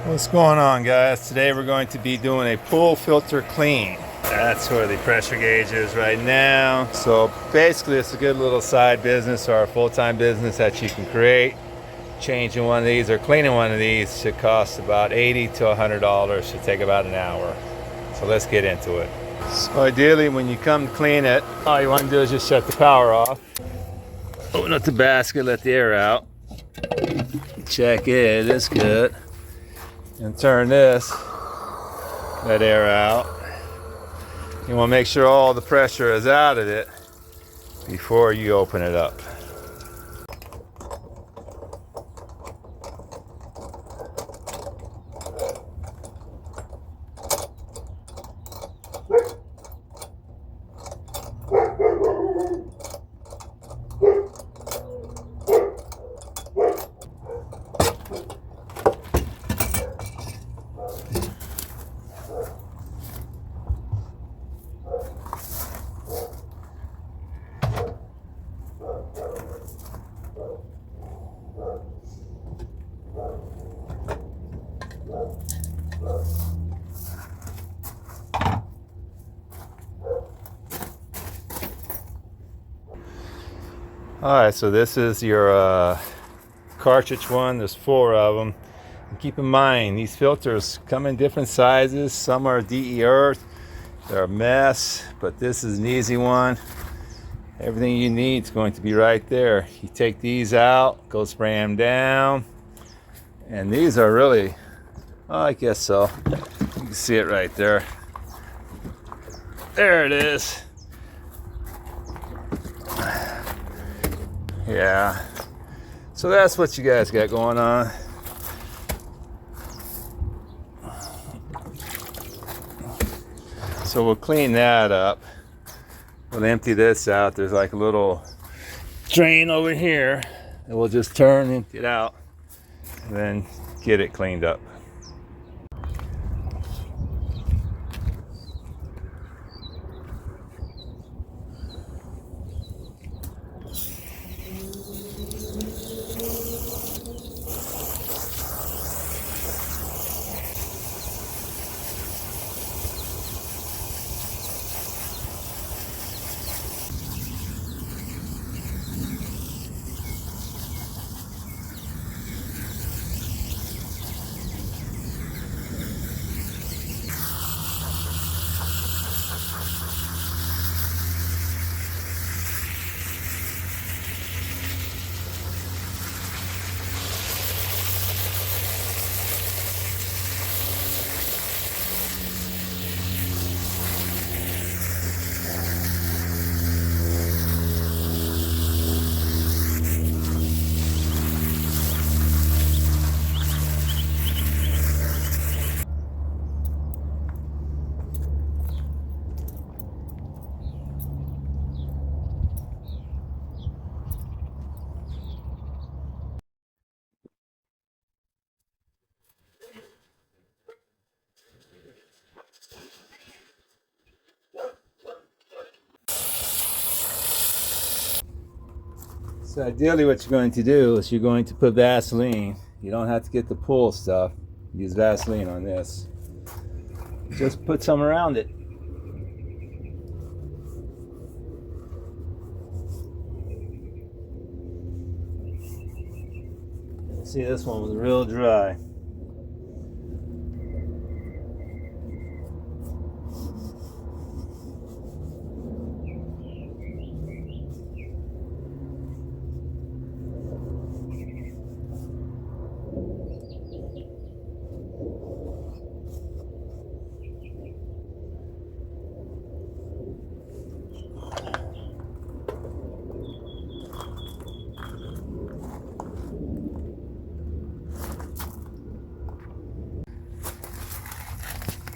What's going on, guys? Today we're going to be doing a pool filter clean. That's where the pressure gauge is right now. So basically it's a good little side business or a full-time business that you can create. Changing one of these or cleaning one of these should cost about $80 to $100. Should take about an hour. So let's get into it. So ideally when you come to clean it, all you want to do is just shut the power off. Open up the basket, let the air out. Check it, it's good. And turn this, let air out. You want to make sure all the pressure is out of it before you open it up. Alright, so this is your cartridge one. There's 4 of them. And keep in mind, these filters come in different sizes. Some are DE Earth. They're a mess, but this is an easy one. Everything you need is going to be right there. You take these out, go spray them down. And these are really, oh, I guess so. You can see it right there. There it is. Yeah, so that's what you guys got going on. So we'll clean that up. We'll empty this out. There's like a little drain over here, and we'll just turn, empty it out, and then get it cleaned up. So ideally what you're going to do is you're going to put Vaseline. You don't have to get the pool stuff. Use Vaseline on this. Just put some around it. See, this one was real dry.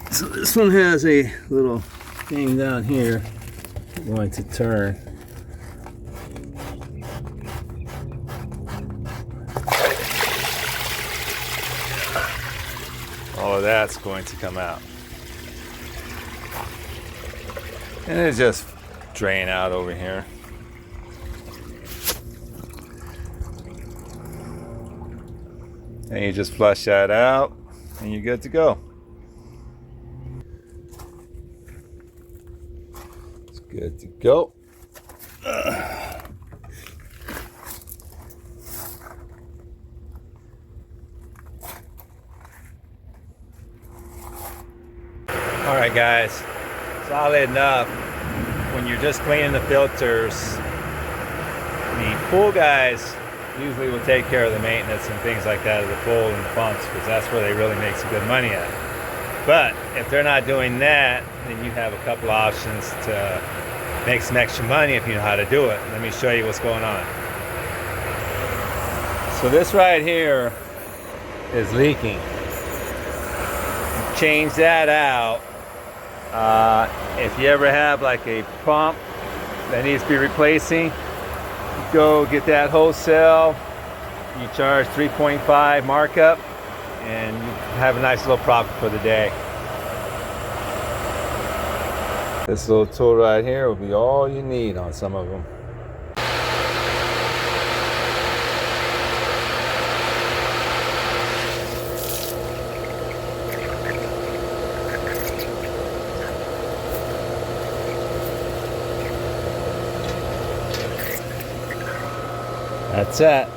So this one has a little thing down here I'm going to turn. All of that's going to come out. And it just drain out over here. And you just flush that out. and you're good to go. It's good to go. All right, guys, solid enough. When you're just cleaning the filters, the pool guys usually will take care of the maintenance and things like that of the pool and the pumps, because that's where they really make some good money at. But if they're not doing that, then you have a couple options to make some extra money if you know how to do it. Let me show you what's going on. So this right here is leaking. Change that out. If you ever have like a pump that needs to be replacing, go get that wholesale. You charge 3.5 markup and you have a nice little profit for the day. This little tool right here will be all you need on some of them. That's it.